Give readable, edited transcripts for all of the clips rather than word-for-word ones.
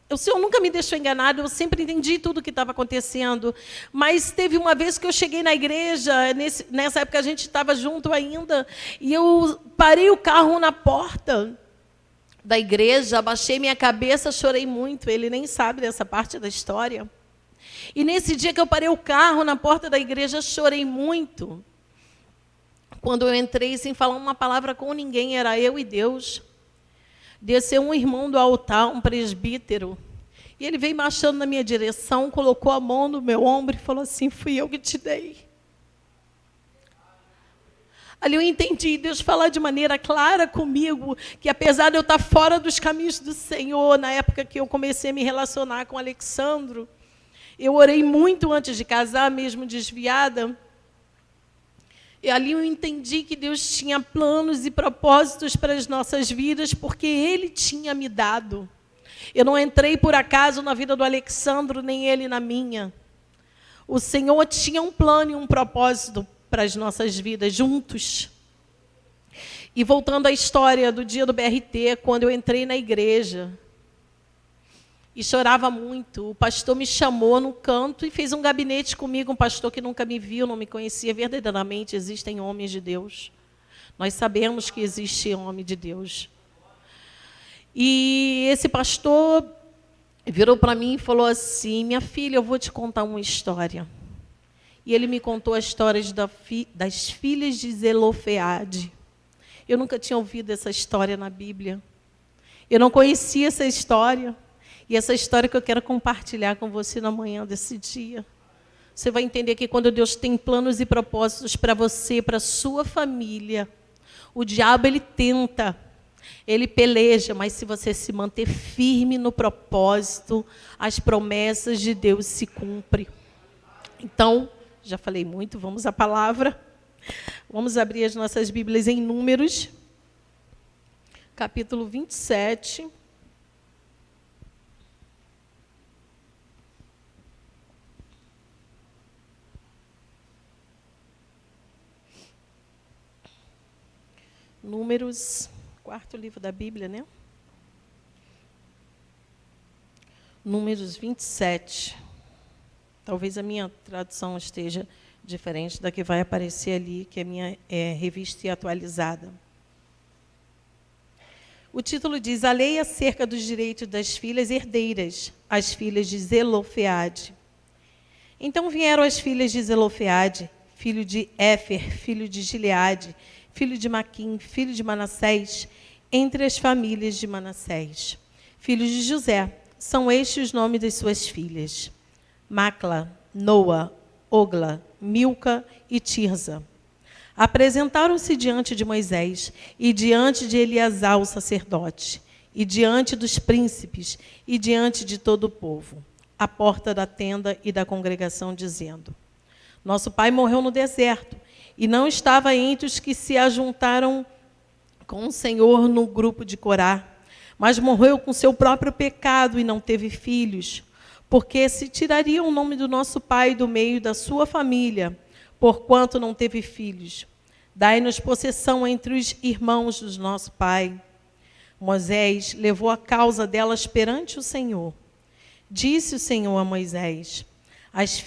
O Senhor nunca me deixou enganado, eu sempre entendi tudo o que estava acontecendo. Mas teve uma vez que eu cheguei na igreja, nessa época a gente estava junto ainda, e eu parei o carro na porta da igreja, abaixei minha cabeça, chorei muito. Ele nem sabe dessa parte da história. E nesse dia que eu parei o carro na porta da igreja, chorei muito. Quando eu entrei sem falar uma palavra com ninguém, era eu e Deus. Desceu um irmão do altar, um presbítero, e ele veio marchando na minha direção, colocou a mão no meu ombro e falou assim: fui eu que te dei. Ali eu entendi Deus falar de maneira clara comigo, que apesar de eu estar fora dos caminhos do Senhor, na época que eu comecei a me relacionar com o Alexandro, eu orei muito antes de casar, mesmo desviada. E ali eu entendi que Deus tinha planos e propósitos para as nossas vidas, porque Ele tinha me dado. Eu não entrei por acaso na vida do Alexandro, nem ele na minha. O Senhor tinha um plano e um propósito para as nossas vidas, juntos. E voltando à história do dia do BRT, quando eu entrei na igreja, e chorava muito. O pastor me chamou no canto e fez um gabinete comigo, um pastor que nunca me viu, não me conhecia. Verdadeiramente existem homens de Deus. Nós sabemos que existe homem de Deus. E esse pastor virou para mim e falou assim: minha filha, eu vou te contar uma história. E ele me contou a história das filhas de Zelofeade. Eu nunca tinha ouvido essa história na Bíblia. Eu não conhecia essa história. E essa história que eu quero compartilhar com você na manhã desse dia. Você vai entender que quando Deus tem planos e propósitos para você, para a sua família, o diabo, ele tenta, ele peleja, mas se você se manter firme no propósito, as promessas de Deus se cumprem. Então, já falei muito, vamos à palavra. Vamos abrir as nossas Bíblias em Números, capítulo 27. Números, quarto livro da Bíblia, né? Números 27. Talvez a minha tradução esteja diferente da que vai aparecer ali, que a minha é revista e atualizada. O título diz: a lei acerca dos direitos das filhas herdeiras, as filhas de Zelofeade. Então vieram as filhas de Zelofeade, filho de Éfer, filho de Gileade, filho de Maquim, filho de Manassés, entre as famílias de Manassés. Filhos de José, são estes os nomes das suas filhas: Macla, Noa, Ogla, Milca e Tirza. Apresentaram-se diante de Moisés e diante de Eleazar, o sacerdote, e diante dos príncipes e diante de todo o povo, à porta da tenda e da congregação, dizendo: nosso pai morreu no deserto, e não estava entre os que se ajuntaram com o Senhor no grupo de Corá, mas morreu com seu próprio pecado e não teve filhos, porque se tiraria o nome do nosso pai do meio da sua família, porquanto não teve filhos. Dai-nos possessão entre os irmãos do nosso pai. Moisés levou a causa delas perante o Senhor. Disse o Senhor a Moisés: as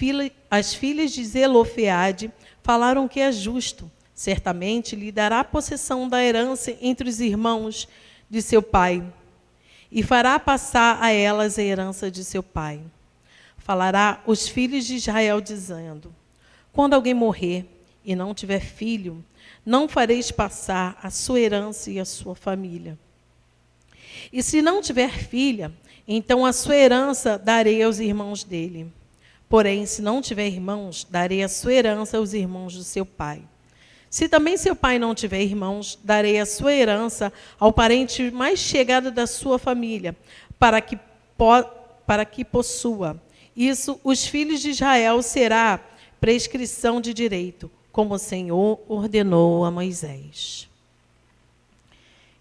filhas de Zelofeade falaram que é justo. Certamente lhe dará possessão da herança entre os irmãos de seu pai, e fará passar a elas a herança de seu pai. Falará os filhos de Israel, dizendo: quando alguém morrer e não tiver filho, não fareis passar a sua herança e a sua família. E se não tiver filha, então a sua herança darei aos irmãos dele. Porém, se não tiver irmãos, darei a sua herança aos irmãos do seu pai. Se também seu pai não tiver irmãos, darei a sua herança ao parente mais chegado da sua família, para que possua. Isso, os filhos de Israel, será prescrição de direito, como o Senhor ordenou a Moisés.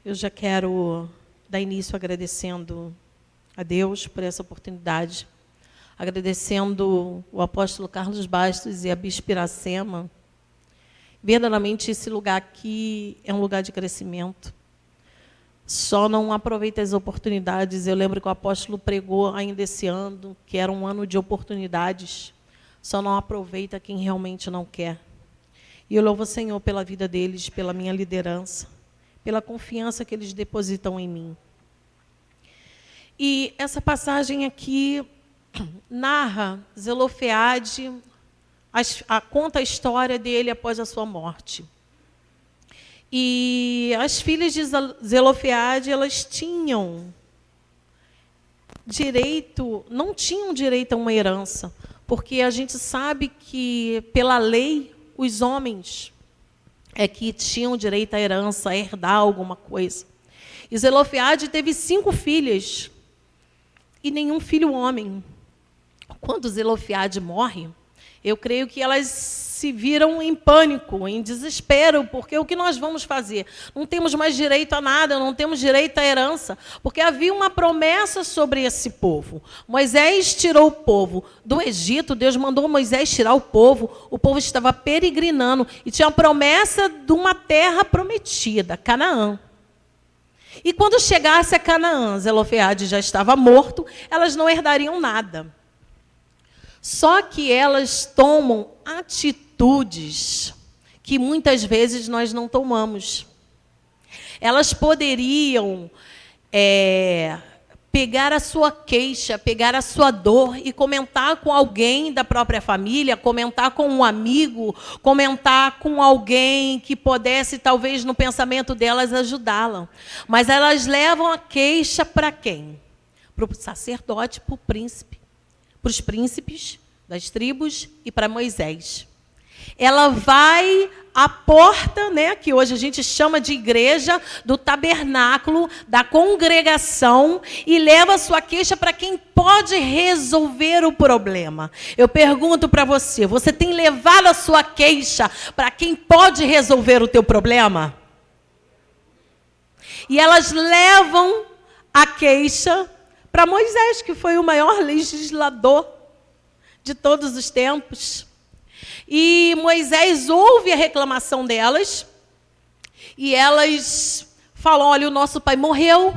Eu já quero dar início agradecendo a Deus por essa oportunidade, agradecendo o apóstolo Carlos Bastos e a Bispa Iracema. Verdadeiramente, esse lugar aqui é um lugar de crescimento, só não aproveita as oportunidades. Eu lembro que o apóstolo pregou ainda esse ano, que era um ano de oportunidades. Só não aproveita quem realmente não quer. E eu louvo o Senhor pela vida deles, pela minha liderança, pela confiança que eles depositam em mim. E essa passagem aqui narra Zelofeade, conta a história dele após a sua morte. E as filhas de Zelofeade, elas tinham direito, não tinham direito a uma herança, porque a gente sabe que, pela lei, os homens é que tinham direito à herança, a herdar alguma coisa. E Zelofeade teve 5 filhas e nenhum filho homem. Quando Zelofeade morre, eu creio que elas se viram em pânico, em desespero, porque o que nós vamos fazer? Não temos mais direito a nada, não temos direito à herança, porque havia uma promessa sobre esse povo. Moisés tirou o povo do Egito, Deus mandou Moisés tirar o povo estava peregrinando, e tinha a promessa de uma terra prometida, Canaã. E quando chegasse a Canaã, Zelofeade já estava morto, elas não herdariam nada. Só que elas tomam atitudes que muitas vezes nós não tomamos. Elas poderiam pegar a sua queixa, pegar a sua dor e comentar com alguém da própria família, comentar com um amigo, comentar com alguém que pudesse, talvez, no pensamento delas, ajudá-la. Mas elas levam a queixa para quem? Para o sacerdote, para o príncipe. Para os príncipes das tribos e para Moisés. Ela vai à porta, né, que hoje a gente chama de igreja, do tabernáculo, da congregação, e leva a sua queixa para quem pode resolver o problema. Eu pergunto para você, você tem levado a sua queixa para quem pode resolver o teu problema? E elas levam a queixa para Moisés, que foi o maior legislador de todos os tempos. E Moisés ouve a reclamação delas, e elas falam, olha, o nosso pai morreu,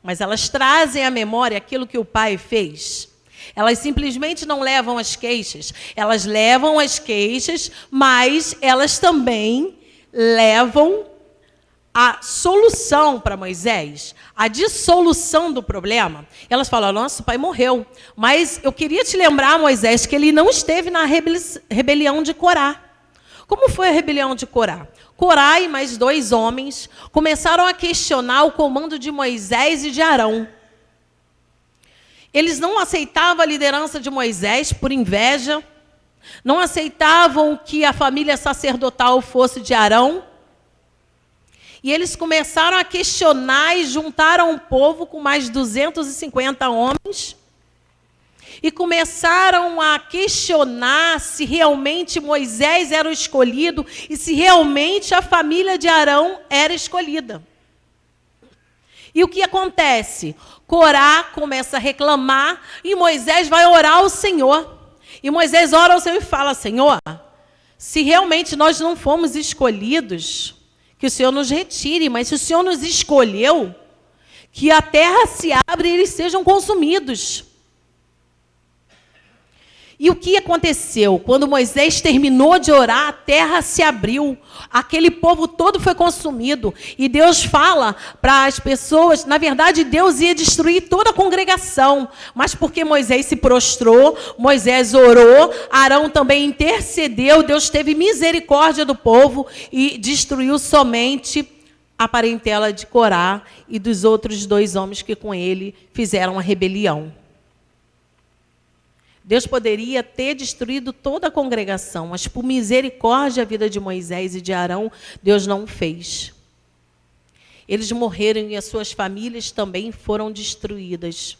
mas elas trazem à memória aquilo que o pai fez. Elas simplesmente não levam as queixas, elas levam as queixas, mas elas também levam a solução para Moisés, a dissolução do problema. Elas falam, nosso pai morreu. Mas eu queria te lembrar, Moisés, que ele não esteve na rebelião de Corá. Como foi a rebelião de Corá? Corá e mais 2 homens começaram a questionar o comando de Moisés e de Arão. Eles não aceitavam a liderança de Moisés por inveja, não aceitavam que a família sacerdotal fosse de Arão. E eles começaram a questionar e juntaram um povo com mais 250 homens. E começaram a questionar se realmente Moisés era o escolhido e se realmente a família de Arão era escolhida. E o que acontece? Corá começa a reclamar e Moisés vai orar ao Senhor. E Moisés ora ao Senhor e fala, Senhor, se realmente nós não fomos escolhidos, que o Senhor nos retire, mas se o Senhor nos escolheu, que a terra se abra e eles sejam consumidos. E o que aconteceu? Quando Moisés terminou de orar, a terra se abriu, aquele povo todo foi consumido, e Deus fala para as pessoas, na verdade Deus ia destruir toda a congregação, mas porque Moisés se prostrou, Moisés orou, Arão também intercedeu, Deus teve misericórdia do povo e destruiu somente a parentela de Corá e dos outros 2 homens que com ele fizeram a rebelião. Deus poderia ter destruído toda a congregação, mas por misericórdia a vida de Moisés e de Arão, Deus não fez. Eles morreram e as suas famílias também foram destruídas.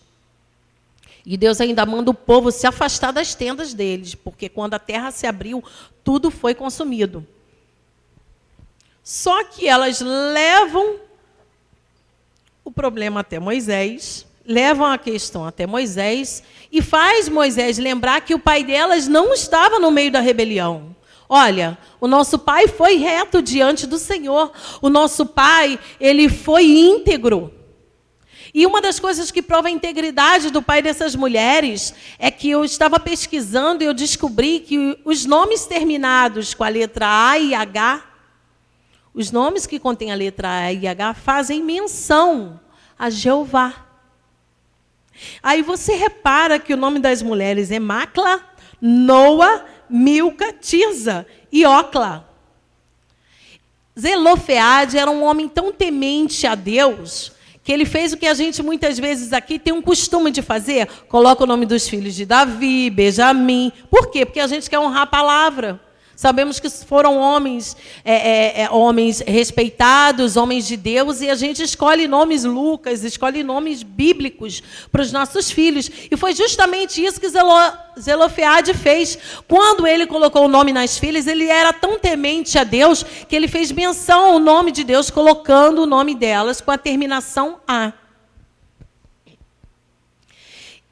E Deus ainda manda o povo se afastar das tendas deles, porque quando a terra se abriu, tudo foi consumido. Só que elas levam o problema até Moisés, levam a questão até Moisés e faz Moisés lembrar que o pai delas não estava no meio da rebelião. Olha, o nosso pai foi reto diante do Senhor. O nosso pai, ele foi íntegro. E uma das coisas que prova a integridade do pai dessas mulheres é que eu estava pesquisando e eu descobri que os nomes terminados com a letra A e H, os nomes que contêm a letra A e H, fazem menção a Jeová. Aí você repara que o nome das mulheres é Macla, Noa, Milca, Tirza e Ocla. Zelofeade era um homem tão temente a Deus que ele fez o que a gente muitas vezes aqui tem um costume de fazer. Coloca o nome dos filhos de Davi, Benjamim. Por quê? Porque a gente quer honrar a palavra. Sabemos que foram homens respeitados, homens de Deus, e a gente escolhe nomes Lucas, escolhe nomes bíblicos para os nossos filhos. E foi justamente isso que Zelofeade fez. Quando ele colocou o nome nas filhas, ele era tão temente a Deus que ele fez menção ao nome de Deus, colocando o nome delas com a terminação A.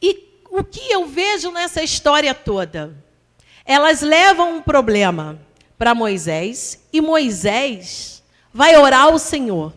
E o que eu vejo nessa história toda? Elas levam um problema para Moisés e Moisés vai orar ao Senhor.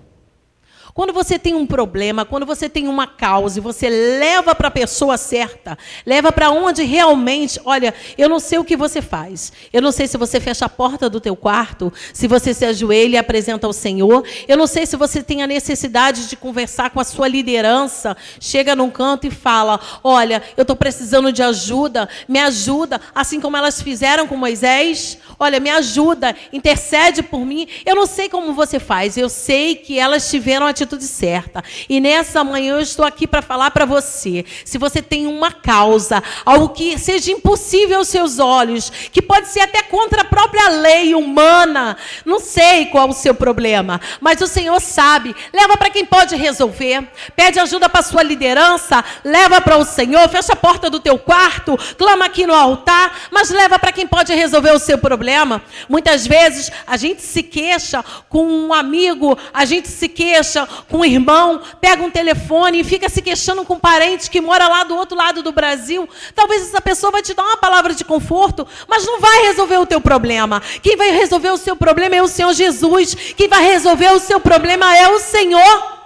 Quando você tem um problema, quando você tem uma causa e você leva para a pessoa certa, leva para onde realmente, olha, eu não sei o que você faz. Eu não sei se você fecha a porta do teu quarto, se você se ajoelha e apresenta ao Senhor. Eu não sei se você tem a necessidade de conversar com a sua liderança, chega num canto e fala, olha, eu estou precisando de ajuda, me ajuda, assim como elas fizeram com Moisés. Olha, me ajuda, intercede por mim. Eu não sei como você faz, eu sei que elas tiveram a atitude certa. E nessa manhã eu estou aqui para falar para você, se você tem uma causa, algo que seja impossível aos seus olhos, que pode ser até contra a própria lei humana, não sei qual o seu problema, mas o Senhor sabe, leva para quem pode resolver, pede ajuda para a sua liderança, leva para o Senhor, fecha a porta do teu quarto, clama aqui no altar, mas leva para quem pode resolver o seu problema. Muitas vezes a gente se queixa com um amigo, a gente se queixa com um irmão, pega um telefone e fica se queixando com um parente que mora lá do outro lado do Brasil. Talvez essa pessoa vai te dar uma palavra de conforto, mas não vai resolver o teu problema. Quem vai resolver o seu problema é o Senhor Jesus. Quem vai resolver o seu problema é o Senhor.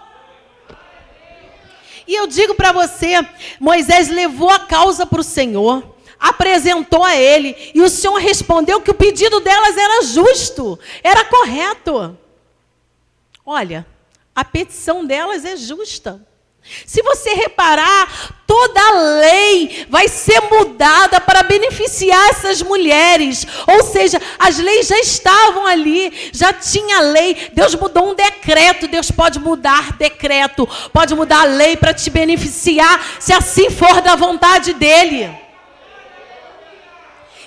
E eu digo para você, Moisés levou a causa para o Senhor, apresentou a ele, e o Senhor respondeu que o pedido delas era justo, era correto. Olha, a petição delas é justa. Se você reparar, toda a lei vai ser mudada para beneficiar essas mulheres. Ou seja, as leis já estavam ali, já tinha lei. Deus mudou um decreto, Deus pode mudar decreto, pode mudar a lei para te beneficiar, se assim for da vontade dEle.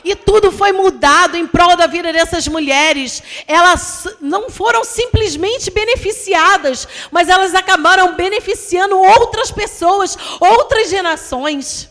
E tudo foi mudado em prol da vida dessas mulheres. Elas não foram simplesmente beneficiadas, mas elas acabaram beneficiando outras pessoas, outras gerações.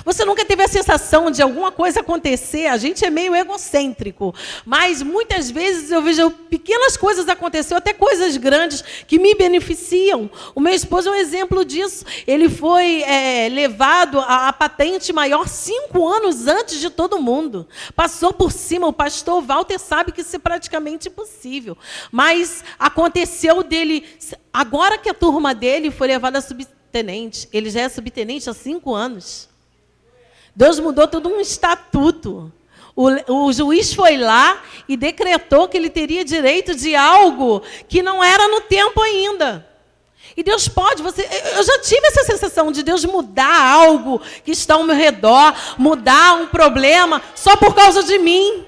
Você nunca teve a sensação de alguma coisa acontecer? A gente é meio egocêntrico, mas muitas vezes eu vejo pequenas coisas acontecer, até coisas grandes que me beneficiam. O meu esposo é um exemplo disso. Ele foi levado à patente maior 5 anos antes de todo mundo. Passou por cima. O pastor Walter sabe que isso é praticamente impossível. Mas aconteceu dele, agora que a turma dele foi levada a subtenente, ele já é subtenente há 5 anos. Deus mudou todo um estatuto. O juiz foi lá e decretou que ele teria direito de algo que não era no tempo ainda. E Deus pode, eu já tive essa sensação de Deus mudar algo que está ao meu redor, mudar um problema só por causa de mim.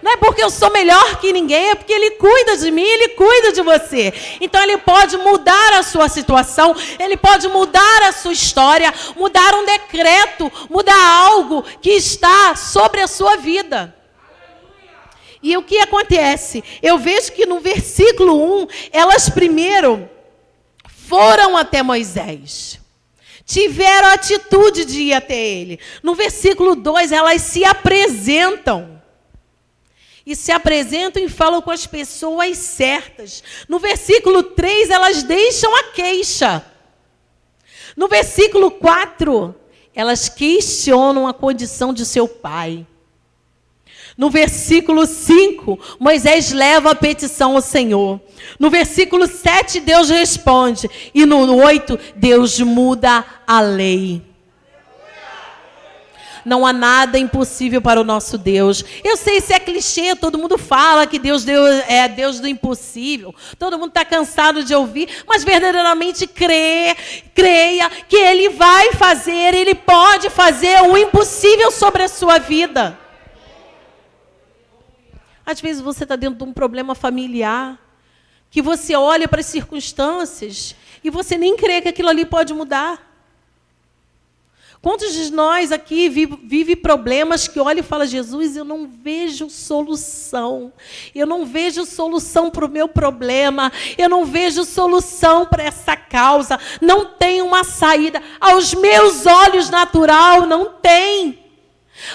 Não é porque eu sou melhor que ninguém, é porque Ele cuida de mim, Ele cuida de você. Então Ele pode mudar a sua situação, Ele pode mudar a sua história, mudar um decreto, mudar algo que está sobre a sua vida. E o que acontece? Eu vejo que no versículo 1, elas primeiro foram até Moisés. Tiveram a atitude de ir até ele. No versículo 2, elas se apresentam. E se apresentam e falam com as pessoas certas. No versículo 3, elas deixam a queixa. No versículo 4, elas questionam a condição de seu pai. No versículo 5, Moisés leva a petição ao Senhor. No versículo 7, Deus responde. E no 8, Deus muda a lei. Não há nada impossível para o nosso Deus. Eu sei se é clichê, todo mundo fala que Deus é Deus do impossível. Todo mundo está cansado de ouvir, mas verdadeiramente creia que Ele vai fazer, Ele pode fazer o impossível sobre a sua vida. Às vezes você está dentro de um problema familiar, que você olha para as circunstâncias e você nem crê que aquilo ali pode mudar. Quantos de nós aqui vive problemas que olha e fala, Jesus, eu não vejo solução. Eu não vejo solução para o meu problema. Eu não vejo solução para essa causa. Não tem uma saída. Aos meus olhos natural, não tem.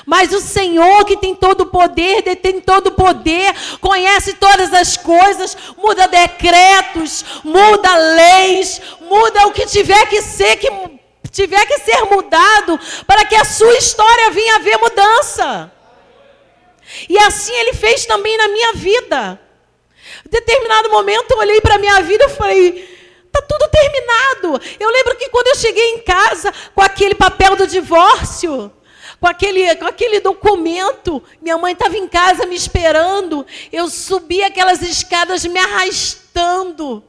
Mas o Senhor, que tem todo o poder, detém todo o poder, conhece todas as coisas, muda decretos, muda leis, muda o que tiver que ser mudado para que a sua história venha a ver mudança. E assim Ele fez também na minha vida. Em determinado momento eu olhei para a minha vida e falei, está tudo terminado. Eu lembro que quando eu cheguei em casa com aquele papel do divórcio, com aquele documento, minha mãe estava em casa me esperando, eu subi aquelas escadas me arrastando.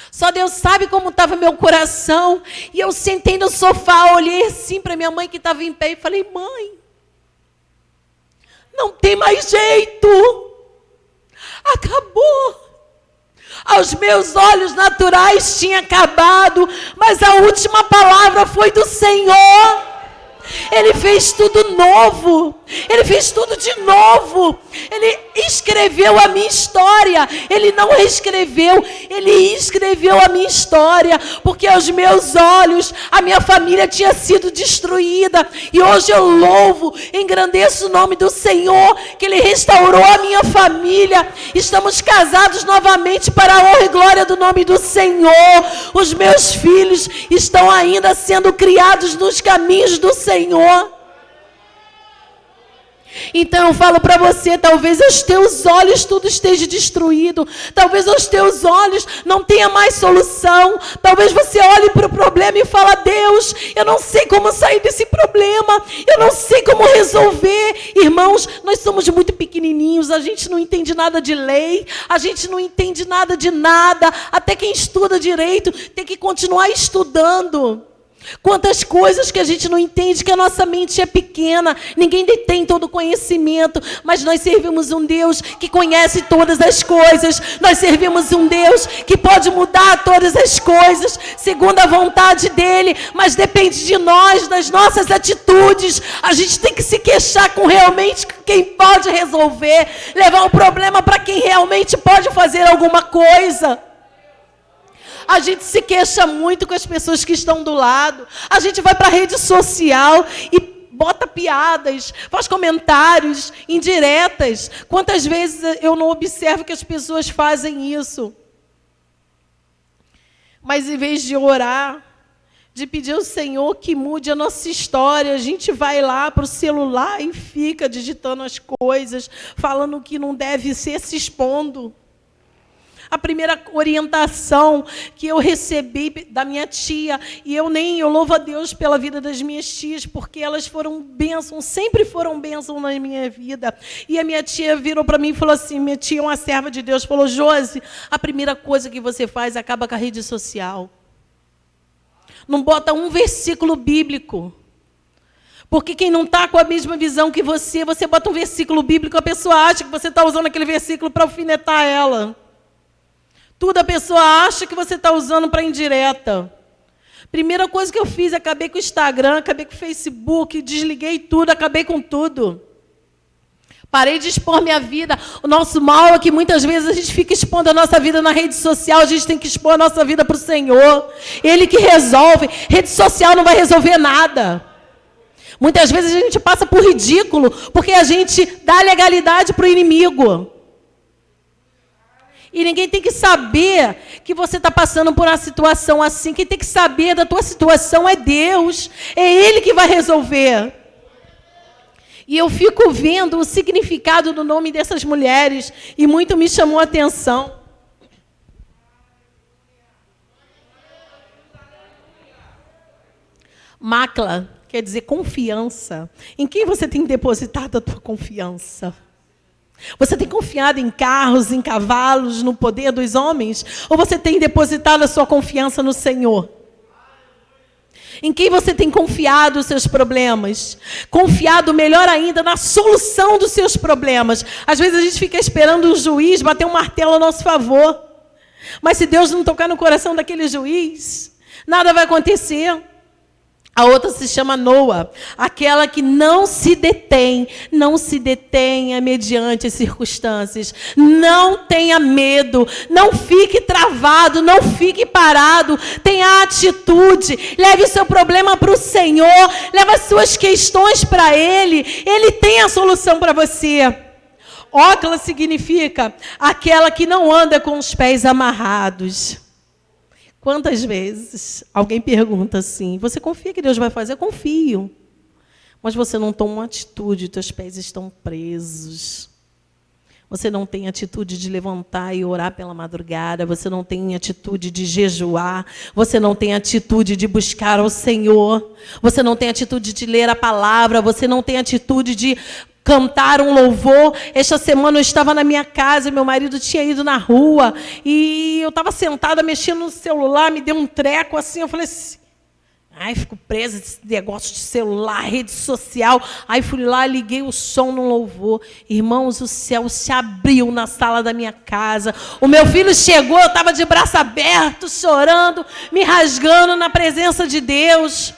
Só Deus sabe como estava meu coração. E eu sentei no sofá, olhei assim para minha mãe que estava em pé e falei, mãe, não tem mais jeito. Acabou. Aos meus olhos naturais tinha acabado, mas a última palavra foi do Senhor. Ele fez tudo novo. Ele fez tudo de novo. Ele escreveu a minha história. Ele não reescreveu. Ele escreveu a minha história. Porque aos meus olhos, a minha família tinha sido destruída. E hoje eu louvo, engrandeço o nome do Senhor, que Ele restaurou a minha família. Estamos casados novamente para a honra e glória do nome do Senhor. Os meus filhos estão ainda sendo criados nos caminhos do Senhor. Então eu falo para você, talvez aos teus olhos tudo esteja destruído, talvez aos teus olhos não tenha mais solução, talvez você olhe para o problema e fala, Deus, eu não sei como sair desse problema, eu não sei como resolver. Irmãos, nós somos muito pequenininhos, a gente não entende nada de lei, a gente não entende nada de nada, até quem estuda direito tem que continuar estudando. Quantas coisas que a gente não entende, que a nossa mente é pequena, ninguém detém todo o conhecimento, mas nós servimos um Deus que conhece todas as coisas, nós servimos um Deus que pode mudar todas as coisas, segundo a vontade dEle, mas depende de nós, das nossas atitudes. A gente tem que se queixar com realmente quem pode resolver, levar o problema para quem realmente pode fazer alguma coisa. A gente se queixa muito com as pessoas que estão do lado. A gente vai para a rede social e bota piadas, faz comentários indiretas. Quantas vezes eu não observo que as pessoas fazem isso? Mas em vez de orar, de pedir ao Senhor que mude a nossa história, a gente vai lá para o celular e fica digitando as coisas, falando que não deve ser, se expondo. A primeira orientação que eu recebi da minha tia, e eu louvo a Deus pela vida das minhas tias, porque elas foram bênçãos, sempre foram bênçãos na minha vida. E a minha tia virou para mim e falou assim, minha tia, uma serva de Deus, falou, Josi, a primeira coisa que você faz é acaba com a rede social. Não bota um versículo bíblico. Porque quem não está com a mesma visão que você bota um versículo bíblico, a pessoa acha que você está usando aquele versículo para alfinetar ela. Tudo a pessoa acha que você está usando para indireta. Primeira coisa que eu fiz, acabei com o Instagram, acabei com o Facebook, desliguei tudo, acabei com tudo. Parei de expor minha vida. O nosso mal é que muitas vezes a gente fica expondo a nossa vida na rede social, a gente tem que expor a nossa vida para o Senhor. Ele que resolve. Rede social não vai resolver nada. Muitas vezes a gente passa por ridículo, porque a gente dá legalidade para o inimigo. E ninguém tem que saber que você está passando por uma situação assim. Quem tem que saber da tua situação é Deus. É Ele que vai resolver. E eu fico vendo o significado do nome dessas mulheres, e muito me chamou a atenção. Macla quer dizer confiança. Em quem você tem depositado a tua confiança? Você tem confiado em carros, em cavalos, no poder dos homens? Ou você tem depositado a sua confiança no Senhor? Em quem você tem confiado os seus problemas? Confiado, melhor ainda, na solução dos seus problemas. Às vezes a gente fica esperando o juiz bater um martelo a nosso favor. Mas se Deus não tocar no coração daquele juiz, nada vai acontecer. A outra se chama Noa, aquela que não se detenha mediante as circunstâncias. Não tenha medo, não fique travado, não fique parado. Tenha atitude, leve o seu problema para o Senhor, leve as suas questões para Ele. Ele tem a solução para você. Ócla significa aquela que não anda com os pés amarrados. Quantas vezes alguém pergunta assim, você confia que Deus vai fazer? Eu confio. Mas você não toma uma atitude, teus pés estão presos. Você não tem atitude de levantar e orar pela madrugada. Você não tem atitude de jejuar. Você não tem atitude de buscar ao Senhor. Você não tem atitude de ler a palavra. Você não tem atitude de cantar um louvor. Esta semana eu estava na minha casa, meu marido tinha ido na rua, e eu estava sentada mexendo no celular, me deu um treco assim, eu falei assim, ai, fico presa nesse negócio de celular, rede social. Aí fui lá, liguei o som no louvor. Irmãos, o céu se abriu na sala da minha casa. O meu filho chegou, eu estava de braço aberto, chorando, me rasgando na presença de Deus.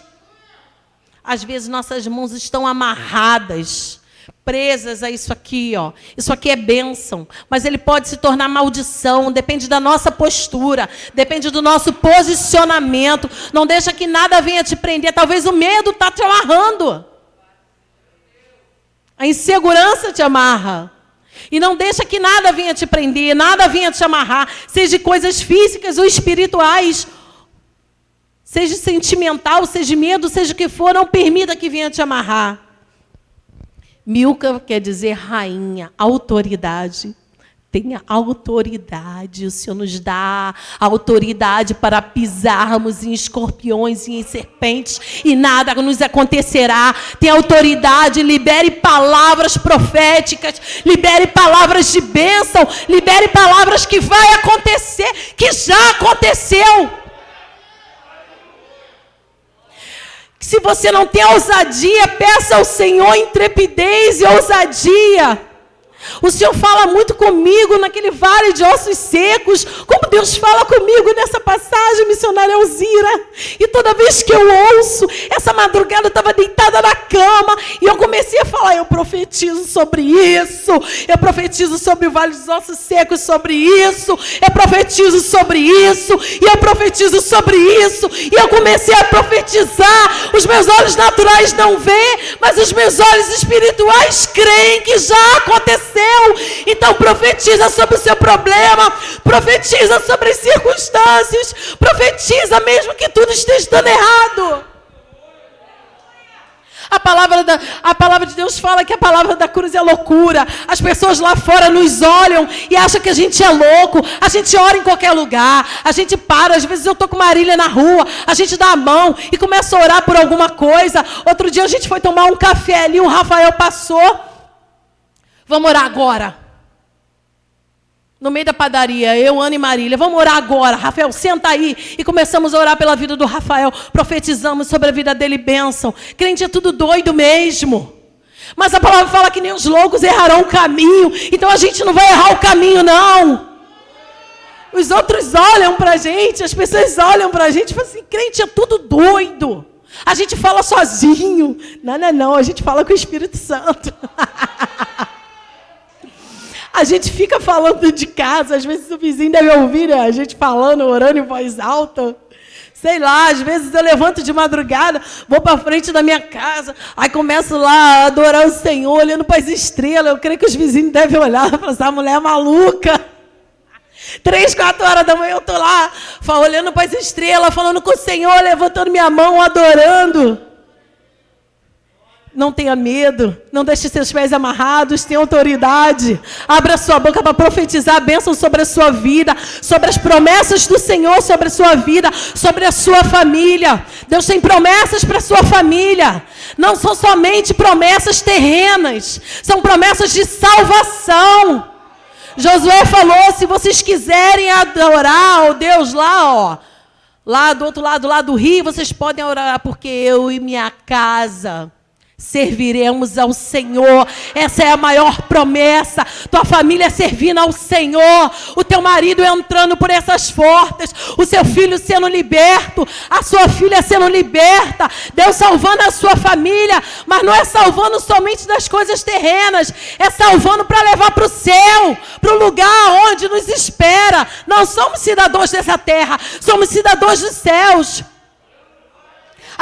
Às vezes nossas mãos estão amarradas, presas a isso aqui, ó. Isso aqui é bênção, mas ele pode se tornar maldição. Depende da nossa postura, depende do nosso posicionamento. Não deixa que nada venha te prender. Talvez o medo está te amarrando. A insegurança te amarra. E não deixa que nada venha te prender, nada venha te amarrar. Seja coisas físicas ou espirituais, seja sentimental, seja medo, seja o que for, não permita que venha te amarrar. Milca quer dizer rainha, autoridade. Tenha autoridade. O Senhor nos dá autoridade para pisarmos em escorpiões e em serpentes e nada nos acontecerá. Tenha autoridade, libere palavras proféticas, libere palavras de bênção, libere palavras que vai acontecer, que já aconteceu. Se você não tem ousadia, peça ao Senhor intrepidez e ousadia. O Senhor fala muito comigo naquele vale de ossos secos, como Deus fala comigo nessa passagem, missionária Alzira. E toda vez que eu ouço, essa madrugada eu estava deitada na cama, e eu comecei a falar, eu profetizo sobre isso, eu profetizo sobre o vale dos ossos secos, sobre isso, eu profetizo sobre isso, e eu profetizo sobre isso, e eu comecei a profetizar. Os meus olhos naturais não veem, mas os meus olhos espirituais creem que já aconteceu. Então profetiza sobre o seu problema, profetiza sobre as circunstâncias, profetiza mesmo que tudo esteja dando errado. A palavra de Deus fala que a palavra da cruz é loucura. As pessoas lá fora nos olham e acham que a gente é louco. A gente ora em qualquer lugar, a gente para. Às vezes eu estou com Marília na rua, a gente dá a mão e começa a orar por alguma coisa. Outro dia a gente foi tomar um café ali, o Rafael passou. Vamos orar agora. No meio da padaria, eu, Ana e Marília, vamos orar agora. Rafael, senta aí. E começamos a orar pela vida do Rafael. Profetizamos sobre a vida dele, bênção. Crente é tudo doido mesmo. Mas a palavra fala que nem os loucos errarão o caminho. Então a gente não vai errar o caminho, não. Os outros olham para a gente, as pessoas olham para a gente e falam assim, crente é tudo doido. A gente fala sozinho. Não, a gente fala com o Espírito Santo. A gente fica falando de casa, às vezes o vizinho deve ouvir, né? A gente falando, orando em voz alta. Sei lá, às vezes eu levanto de madrugada, vou para frente da minha casa, aí começo lá a adorar o Senhor, olhando para as estrelas. Eu creio que os vizinhos devem olhar e falar, essa mulher é maluca. 3, 4 horas da manhã eu estou lá, olhando para as estrelas, falando com o Senhor, levantando minha mão, adorando. Não tenha medo, não deixe seus pés amarrados, tenha autoridade. Abra sua boca para profetizar a bênção sobre a sua vida, sobre as promessas do Senhor sobre a sua vida, sobre a sua família. Deus tem promessas para a sua família. Não são somente promessas terrenas, são promessas de salvação. Josué falou, se vocês quiserem adorar o Deus lá do outro lado, lá do rio, vocês podem orar, porque eu e minha casa serviremos ao Senhor. Essa é a maior promessa. Tua família servindo ao Senhor, o teu marido entrando por essas portas, o seu filho sendo liberto, a sua filha sendo liberta, Deus salvando a sua família, mas não é salvando somente das coisas terrenas, é salvando para levar para o céu, para o lugar onde nos espera. Nós somos cidadãos dessa terra, somos cidadãos dos céus.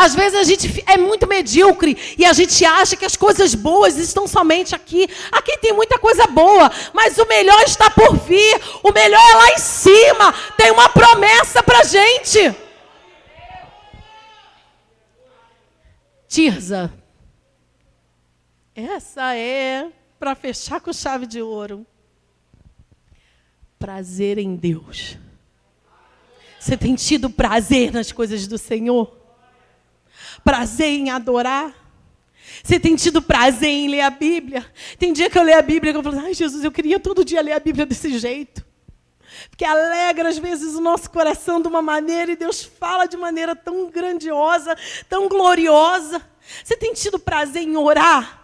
Às vezes a gente é muito medíocre e a gente acha que as coisas boas estão somente aqui. Aqui tem muita coisa boa, mas o melhor está por vir. O melhor é lá em cima. Tem uma promessa para a gente. Tirza, essa é para fechar com chave de ouro. Prazer em Deus. Você tem tido prazer nas coisas do Senhor? Prazer em adorar? Você tem tido prazer em ler a Bíblia? Tem dia que eu leio a Bíblia e eu falo, ai Jesus, eu queria todo dia ler a Bíblia desse jeito. Porque alegra às vezes o nosso coração de uma maneira e Deus fala de maneira tão grandiosa, tão gloriosa. Você tem tido prazer em orar?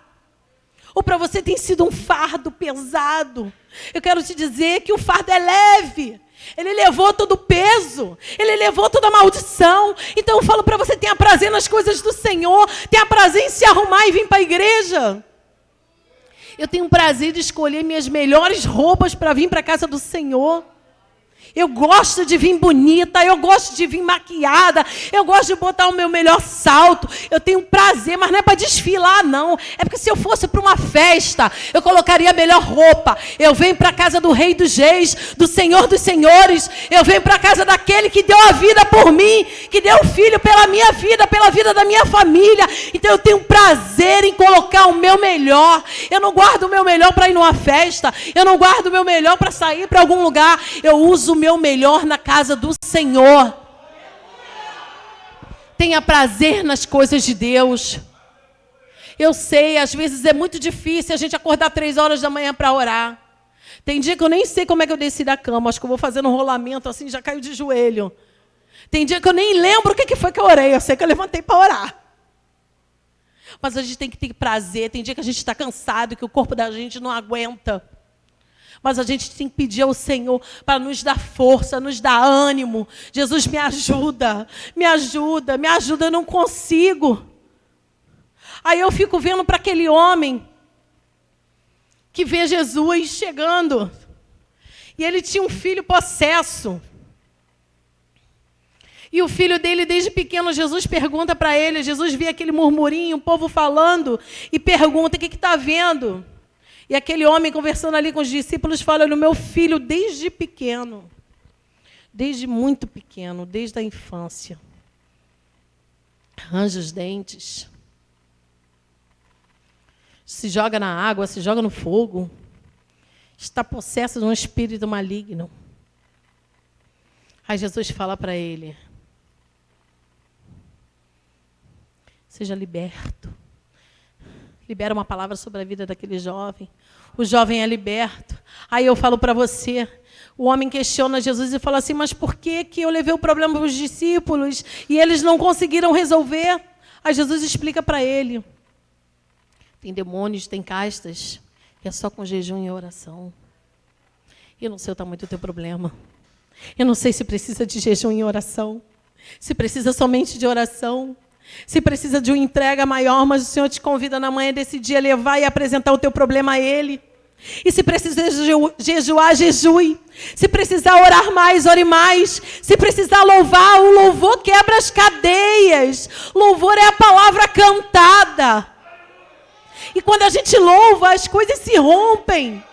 Ou para você tem sido um fardo pesado? Eu quero te dizer que o fardo é leve. Ele levou todo o peso, ele levou toda a maldição. Então eu falo para você, tenha prazer nas coisas do Senhor, tenha prazer em se arrumar e vir para a igreja. Eu tenho prazer de escolher minhas melhores roupas para vir para a casa do Senhor. Eu gosto de vir bonita, eu gosto de vir maquiada, eu gosto de botar o meu melhor salto. Eu tenho prazer, mas não é para desfilar, não. É porque se eu fosse para uma festa, eu colocaria a melhor roupa. Eu venho para a casa do Rei dos Reis, do Senhor dos Senhores. Eu venho para a casa daquele que deu a vida por mim, que deu o filho pela minha vida, pela vida da minha família. Então eu tenho prazer em colocar o meu melhor. Eu não guardo o meu melhor para ir numa festa. Eu não guardo o meu melhor para sair para algum lugar. Eu uso o meu melhor na casa do Senhor. Tenha prazer nas coisas de Deus. Eu sei, às vezes é muito difícil a gente acordar 3 horas da manhã para orar. Tem dia que eu nem sei como é que eu desci da cama. Acho que eu vou fazendo um rolamento assim, já caio de joelho. Tem dia que eu nem lembro o que foi que eu orei. Eu sei que eu levantei para orar. Mas a gente tem que ter prazer. Tem dia que a gente está cansado, que o corpo da gente não aguenta. Mas a gente tem que pedir ao Senhor para nos dar força, nos dar ânimo. Jesus, me ajuda, me ajuda, me ajuda, eu não consigo. Aí eu fico vendo para aquele homem que vê Jesus chegando. E ele tinha um filho possesso. E o filho dele, desde pequeno, Jesus pergunta para ele. Jesus vê aquele murmurinho, o povo falando, e pergunta, o que está vendo? E aquele homem conversando ali com os discípulos fala, olha, o meu filho desde pequeno, desde muito pequeno, desde a infância, arranja os dentes, se joga na água, se joga no fogo, está possesso de um espírito maligno. Aí Jesus fala para ele, seja liberto. Libera uma palavra sobre a vida daquele jovem. O jovem é liberto. Aí eu falo para você, o homem questiona Jesus e fala assim, mas por que eu levei o problema para os discípulos e eles não conseguiram resolver? Aí Jesus explica para ele. Tem demônios, tem castas, que é só com jejum e oração. Eu não sei o tamanho do teu problema. Eu não sei se precisa de jejum e oração. Se precisa somente de oração. Se precisa de uma entrega maior, mas o Senhor te convida na manhã desse dia a levar e apresentar o teu problema a Ele. E se precisar jejuar, jejue. Se precisar orar mais, ore mais. Se precisar louvar, o louvor quebra as cadeias. Louvor é a palavra cantada. E quando a gente louva, as coisas se rompem.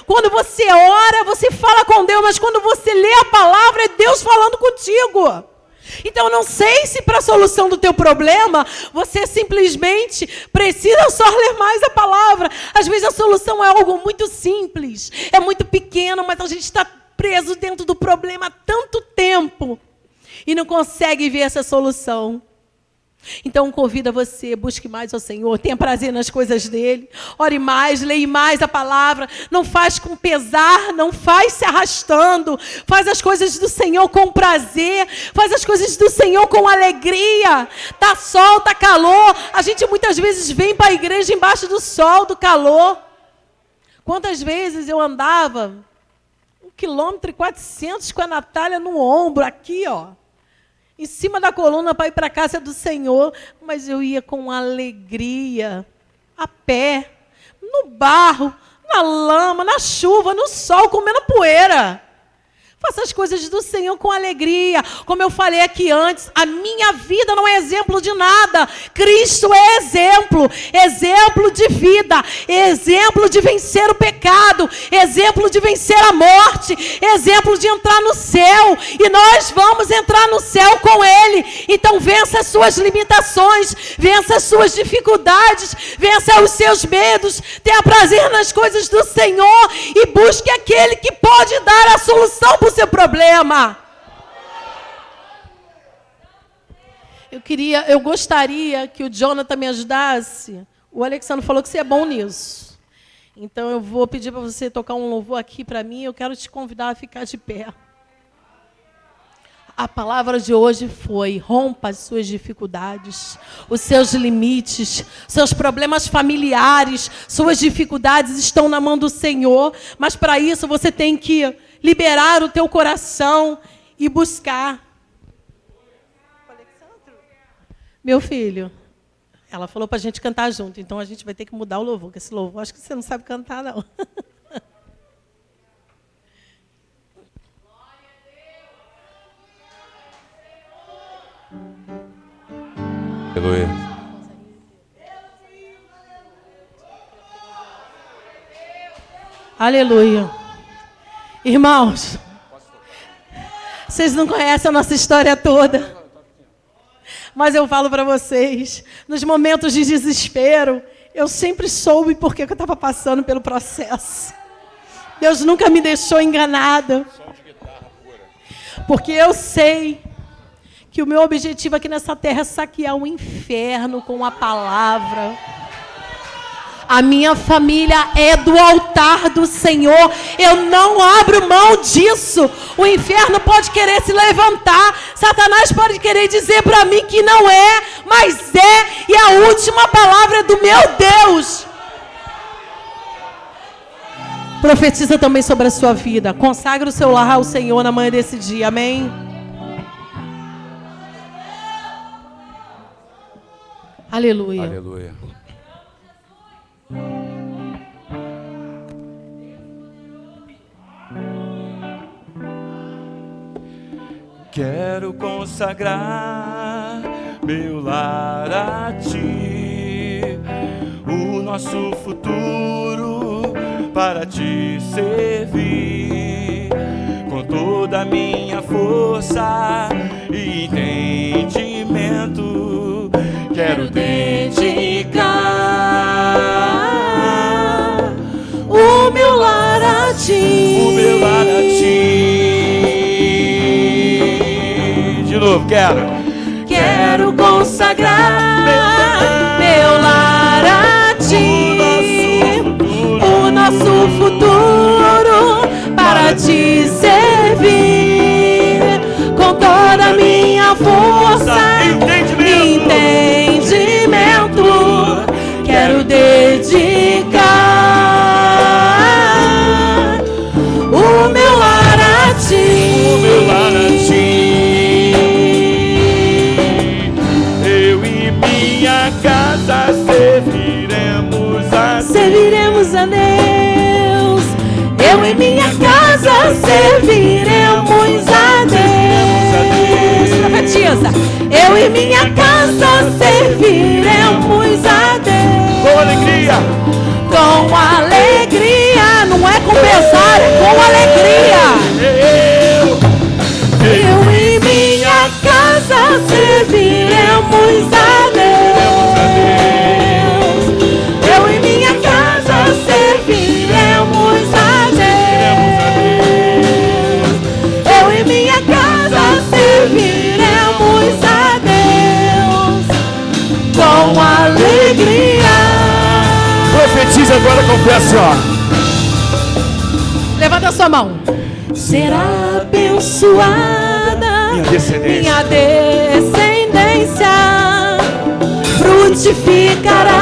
Quando você ora, você fala com Deus, mas quando você lê a palavra, é Deus falando contigo. Então, eu não sei se para a solução do teu problema, você simplesmente precisa só ler mais a palavra. Às vezes a solução é algo muito simples, é muito pequeno, mas a gente está preso dentro do problema há tanto tempo e não consegue ver essa solução. Então, convido a você, busque mais ao Senhor, tenha prazer nas coisas dele, ore mais, leia mais a palavra, não faz com pesar, não faz se arrastando, faz as coisas do Senhor com prazer, faz as coisas do Senhor com alegria. Tá sol, tá calor, a gente muitas vezes vem para a igreja embaixo do sol, do calor. Quantas vezes eu andava 1,4 km com a Natália no ombro, aqui, ó, em cima da coluna para ir para a casa do Senhor, mas eu ia com alegria, a pé, no barro, na lama, na chuva, no sol, comendo poeira. Faça as coisas do Senhor com alegria. Como eu falei aqui antes, a minha vida não é exemplo de nada. Cristo é exemplo. Exemplo de vida. Exemplo de vencer o pecado. Exemplo de vencer a morte. Exemplo de entrar no céu. E nós vamos entrar no céu com Ele. Então vença as suas limitações. Vença as suas dificuldades. Vença os seus medos. Tenha prazer nas coisas do Senhor. E busque aquele que pode dar a solução para o seu problema. Eu gostaria que o Jonathan me ajudasse. O Alexandre falou que você é bom nisso. Então eu vou pedir para você tocar um louvor aqui para mim. Eu quero te convidar a ficar de pé. A palavra de hoje foi: rompa as suas dificuldades, os seus limites, seus problemas familiares, suas dificuldades estão na mão do Senhor, mas para isso você tem que liberar o teu coração e buscar. Meu filho, ela falou para a gente cantar junto, então a gente vai ter que mudar o louvor, porque esse louvor, acho que você não sabe cantar, não. Aleluia. Aleluia. Irmãos, vocês não conhecem a nossa história toda, mas eu falo para vocês, nos momentos de desespero, eu sempre soube por que eu estava passando pelo processo. Deus nunca me deixou enganada, porque eu sei que o meu objetivo aqui nessa terra é saquear o inferno com a palavra. A minha família é do altar do Senhor. Eu não abro mão disso. O inferno pode querer se levantar. Satanás pode querer dizer para mim que não é, mas é. E a última palavra é do meu Deus. Profetiza também sobre a sua vida. Consagra o seu lar ao Senhor na manhã desse dia. Amém? Aleluia. Aleluia. Quero consagrar meu lar a ti, o nosso futuro para te servir, com toda a minha força e entendimento. Quero dedicar o meu lar a ti. o meu lar a ti. De novo, quero consagrar meu lar a ti, o nosso futuro para te servir, com toda a minha força e entendimento. Quero dedicar o meu lar a ti. o meu lar a ti. Eu e minha casa serviremos a Deus. Eu e minha casa serviremos a Deus. Profetiza. Eu e minha casa serviremos a Deus. Com alegria. Com alegria. Não é com pesar, é com alegria. Eu e minha casa casa serviremos a Deus. Eu e minha casa serviremos a Deus. Eu e minha casa serviremos a Deus com alegria. Profetiza agora com fé assim, ó. Levanta a sua mão. Será abençoada Minha descendência. minha descendência, frutificará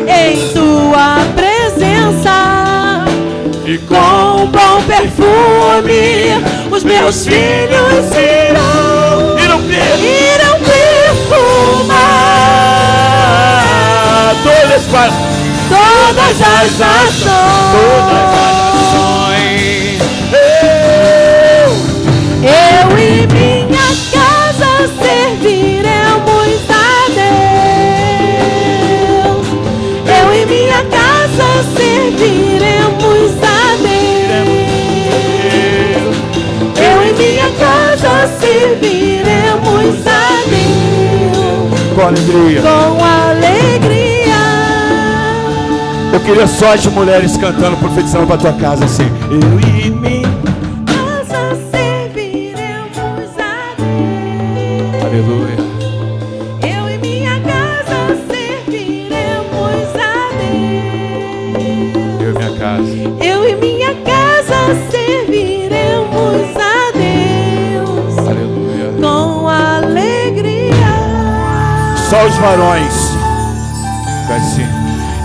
em tua presença, E com bom perfume os meus filhos irão perfumar todas as nações. Eu e minha casa serviremos a Deus. Eu e minha casa serviremos a Deus. Eu e minha casa serviremos a Deus com alegria. com alegria. Eu queria só as mulheres cantando, profetizando para tua casa assim. Eu e minha Casa serviremos a Deus. aleluia. Eu e minha casa serviremos a Deus. Eu e minha casa. Eu e minha casa serviremos a Deus Aleluia. com alegria. Só os varões. Vai assim.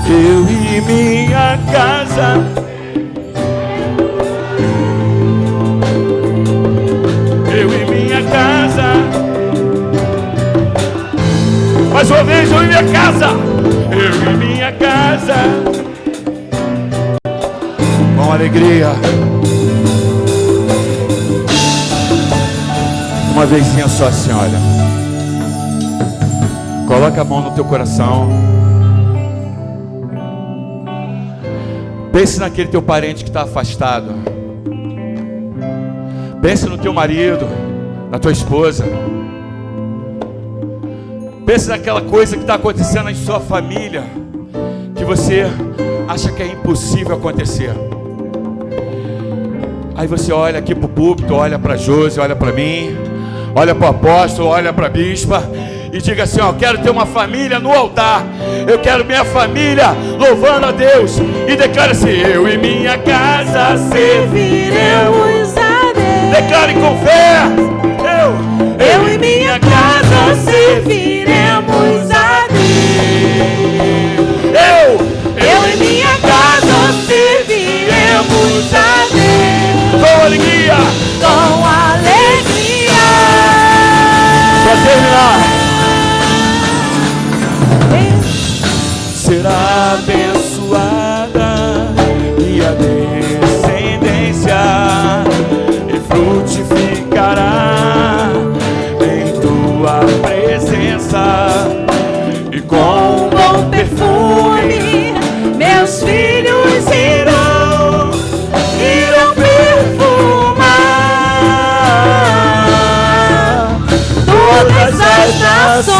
Eu e minha casa. Eu e minha casa. Mais uma vez, eu e minha casa. Eu e minha casa. Com alegria. Uma vezinha só assim, olha. Coloca a mão no teu coração. Pense naquele teu parente que está afastado. Pense no teu marido, na tua esposa. Pense naquela coisa que está acontecendo em sua família, que você acha que é impossível acontecer. Aí você olha aqui para o púlpito, olha para Josi, olha para mim, olha para o apóstolo, olha para a bispa e diga assim, ó, eu quero ter uma família no altar. Eu quero minha família louvando a Deus. E declare assim, eu e minha casa serviremos a Deus. Declare com fé. Eu e minha casa serviremos a Deus. Eu e minha casa serviremos a Deus Com alegria. com alegria. Para terminar. Será abençoada minha descendência e frutificará em tua presença e com bom perfume meus filhos irão perfumar todas as nações.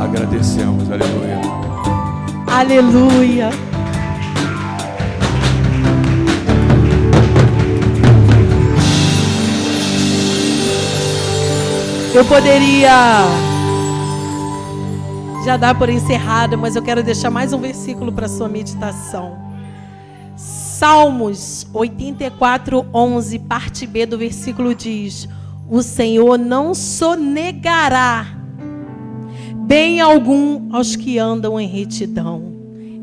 Agradecemos, aleluia. Aleluia. Eu poderia já dar por encerrada, mas eu quero deixar mais um versículo para sua meditação. Salmos 84:11, parte B do versículo diz: o Senhor não sonegará bem algum aos que andam em retidão.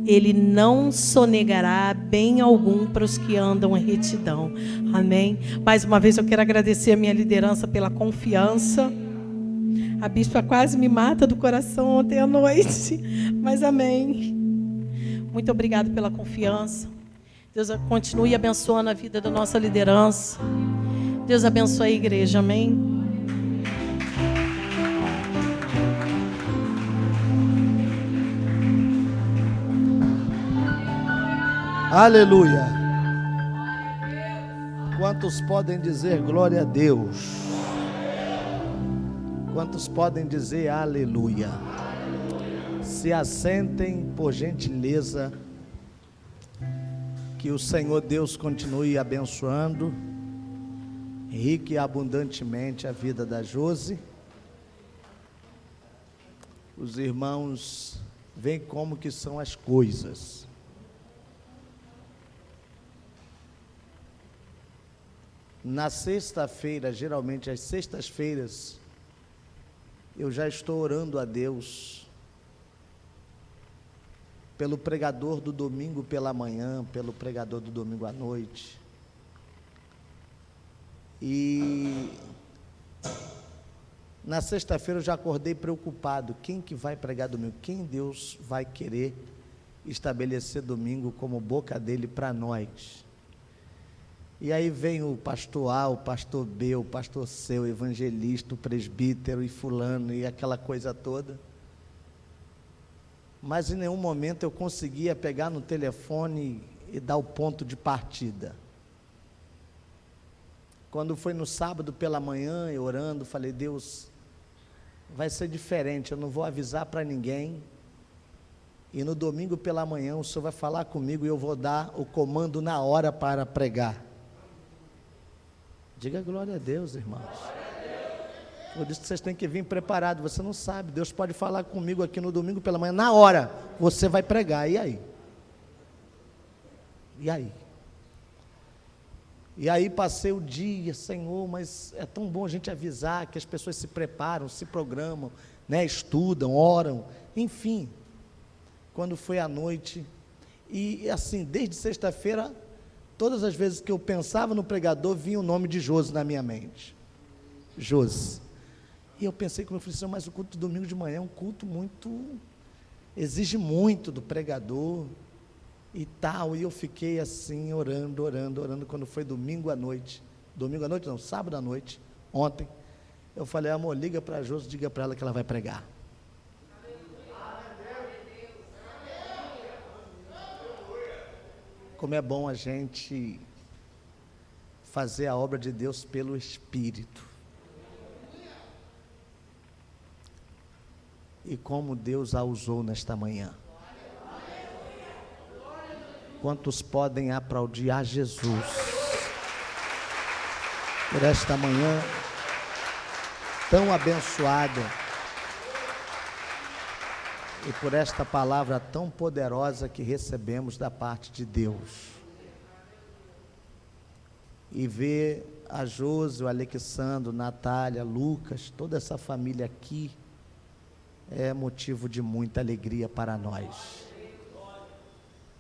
Ele não sonegará bem algum para os que andam em retidão. Amém? Mais uma vez eu quero agradecer a minha liderança pela confiança. A bispa quase me mata do coração ontem à noite. Mas amém. Muito obrigado pela confiança. Deus continue abençoando a vida da nossa liderança. Deus abençoe a igreja. Amém? Aleluia. Quantos podem dizer glória a Deus? Quantos podem dizer aleluia? Se assentem, por gentileza. Que o Senhor Deus continue abençoando rica e abundantemente a vida da Josi. Os irmãos veem como que são as coisas. Na sexta-feira, geralmente às sextas-feiras, eu já estou orando a Deus pelo pregador do domingo pela manhã, pelo pregador do domingo à noite. E na sexta-feira eu já acordei preocupado, quem que vai pregar domingo? Quem Deus vai querer estabelecer domingo como boca dele para nós? E aí vem o pastor A, o pastor B, o pastor C, o evangelista, o presbítero e fulano e aquela coisa toda. Mas em nenhum momento eu conseguia pegar no telefone e dar o ponto de partida. Quando foi no sábado pela manhã, eu orando, falei, Deus, vai ser diferente, eu não vou avisar para ninguém. E no domingo pela manhã o Senhor vai falar comigo e eu vou dar o comando na hora para pregar. Diga glória a Deus, irmãos. Por isso que vocês têm que vir preparados. Você não sabe, Deus pode falar comigo aqui no domingo pela manhã, na hora, você vai pregar, e aí? E aí? E aí passei o dia, Senhor, mas é tão bom a gente avisar que as pessoas se preparam, se programam, né, estudam, oram, enfim. Quando foi à noite, e assim, desde sexta-feira, todas as vezes que eu pensava no pregador, vinha o nome de Josi na minha mente. Josi. E eu pensei comigo, eu falei, mas o culto do domingo de manhã é um culto muito, exige muito do pregador e tal, e eu fiquei assim, orando, quando foi domingo à noite não, sábado à noite, ontem, eu falei, amor, liga para a Josi, diga para ela que ela vai pregar. Como é bom a gente fazer a obra de Deus pelo Espírito. E como Deus a usou nesta manhã. Quantos podem aplaudir a Jesus por esta manhã tão abençoada e por esta palavra tão poderosa que recebemos da parte de Deus. E ver a Josi, o Alexandre, Natália, Lucas, toda essa família aqui, é motivo de muita alegria para nós.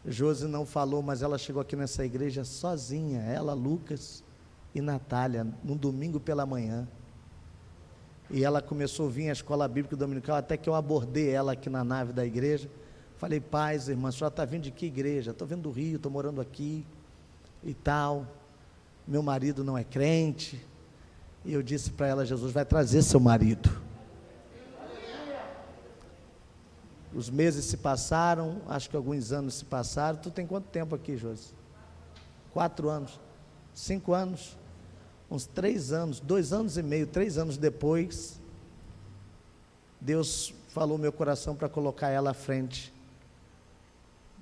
Josi não falou, mas ela chegou aqui nessa igreja sozinha, ela, Lucas e Natália, num domingo pela manhã. E ela começou a vir à escola bíblica dominical, até que eu abordei ela aqui na nave da igreja. Falei, paz, irmã, a senhora está vindo de que igreja? Estou vindo do Rio, estou morando aqui e tal. Meu marido não é crente. E eu disse para ela, Jesus vai trazer seu marido. Os meses se passaram, acho que alguns anos se passaram. Tu tem quanto tempo aqui, Josi? 4 anos, 5 anos, uns 3 anos, 2 anos e meio, 3 anos depois, Deus falou no meu coração para colocar ela à frente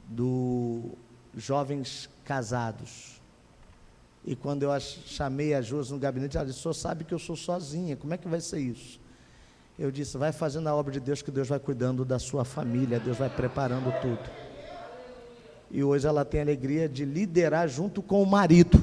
do jovens casados. E quando eu chamei a Josi no gabinete, ela disse, o senhor sabe que eu sou sozinha, como é que vai ser isso? Eu disse, vai fazendo a obra de Deus, que Deus vai cuidando da sua família, Deus vai preparando tudo. E hoje ela tem a alegria de liderar junto com o marido.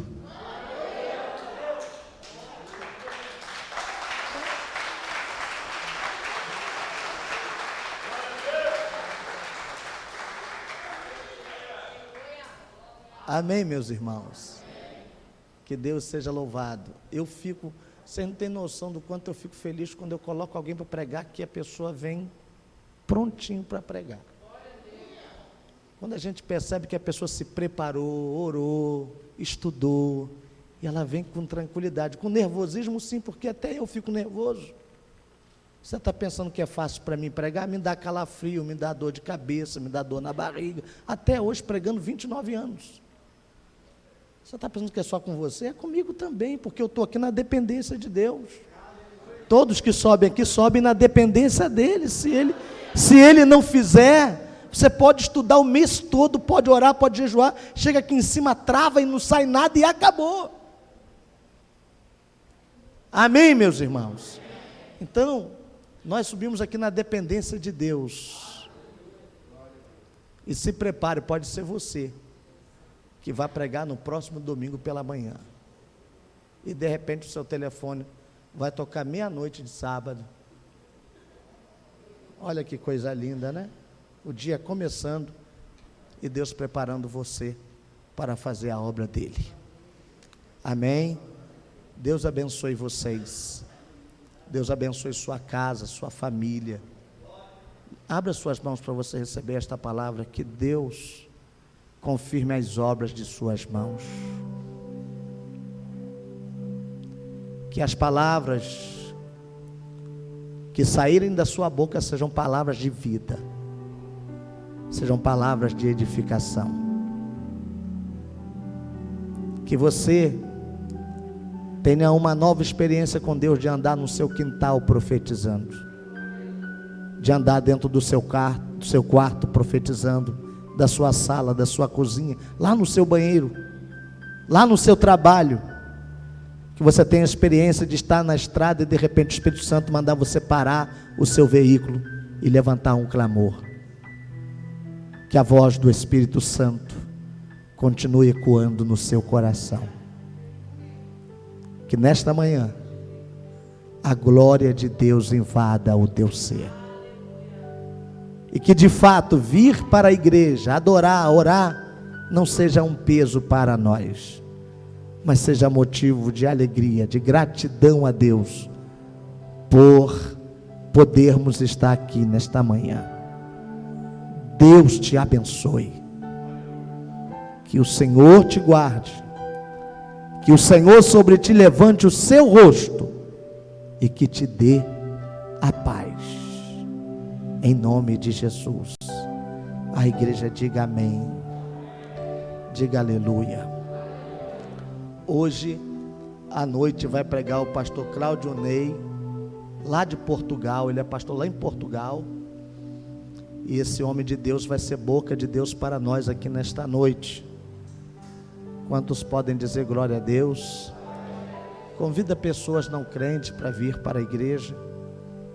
Amém, meus irmãos? Que Deus seja louvado. Você não tem noção do quanto eu fico feliz quando eu coloco alguém para pregar, que a pessoa vem prontinho para pregar. Quando a gente percebe que a pessoa se preparou, orou, estudou, e ela vem com tranquilidade, com nervosismo sim, porque até eu fico nervoso. Você está pensando que é fácil para mim pregar? Me dá calafrio, me dá dor de cabeça, me dá dor na barriga. Até hoje pregando 29 anos. Você está pensando que é só com você? É comigo também, porque eu estou aqui na dependência de Deus. Todos que sobem aqui, sobem na dependência dele. Se ele não fizer, você pode estudar o mês todo, pode orar, pode jejuar, chega aqui em cima, trava e não sai nada e acabou. Amém, meus irmãos? Então, nós subimos aqui na dependência de Deus. E se prepare, pode ser você que vai pregar no próximo domingo pela manhã. E de repente o seu telefone vai tocar meia-noite de sábado. Olha que coisa linda, né? O dia começando e Deus preparando você para fazer a obra dele. Amém? Deus abençoe vocês. Deus abençoe sua casa, sua família. Abra suas mãos para você receber esta palavra. Que Deus confirme as obras de suas mãos. Que as palavras que saírem da sua boca sejam palavras de vida, sejam palavras de edificação. Que você tenha uma nova experiência com Deus, de andar no seu quintal profetizando, de andar dentro do seu quarto profetizando, da sua sala, da sua cozinha, lá no seu banheiro, lá no seu trabalho. Que você tenha a experiência de estar na estrada e de repente o Espírito Santo mandar você parar o seu veículo e levantar um clamor. Que a voz do Espírito Santo continue ecoando no seu coração. Que nesta manhã a glória de Deus invada o teu ser. E que de fato vir para a igreja, adorar, orar, não seja um peso para nós, mas seja motivo de alegria, de gratidão a Deus, por podermos estar aqui nesta manhã. Deus te abençoe, que o Senhor te guarde, que o Senhor sobre ti levante o seu rosto, e que te dê a paz, em nome de Jesus. A igreja diga amém, diga aleluia. Hoje à noite vai pregar o pastor Cláudio Ney, lá de Portugal. Ele é pastor lá em Portugal, e esse homem de Deus vai ser boca de Deus para nós aqui nesta noite. Quantos podem dizer glória a Deus? Convida pessoas não crentes para vir para a igreja,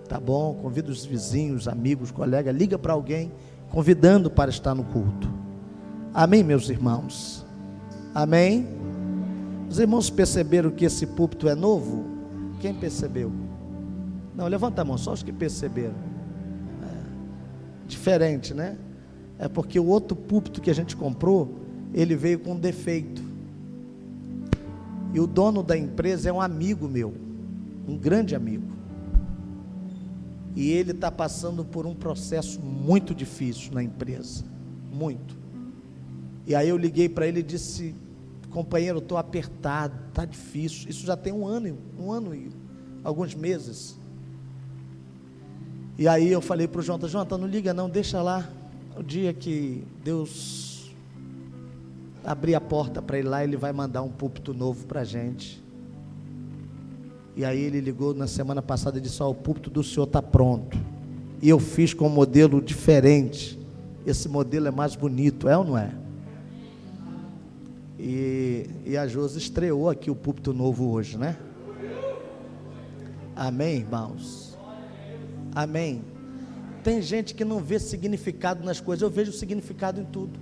tá bom? Convida os vizinhos, amigos, colegas, liga para alguém, convidando para estar no culto. Amém, meus irmãos? Amém? Os irmãos perceberam que esse púlpito é novo? Quem percebeu? Não, levanta a mão, só os que perceberam. Diferente, né? É porque o outro púlpito que a gente comprou, ele veio com um defeito. E o dono da empresa é um amigo meu, um grande amigo. E ele está passando por um processo muito difícil na empresa, muito. E aí eu liguei para ele e disse: companheiro, estou apertado, está difícil. Isso já tem um ano e alguns meses. E aí eu falei para o Jonathan, não liga não, deixa lá. O dia que Deus abrir a porta para ele lá, ele vai mandar um púlpito novo para a gente. E aí ele ligou na semana passada e disse: o púlpito do senhor está pronto. E eu fiz com um modelo diferente. Esse modelo é mais bonito, é ou não é? E a Josi estreou aqui o púlpito novo hoje, né? Amém, irmãos? Amém. Tem gente que não vê significado nas coisas. Eu vejo significado em tudo.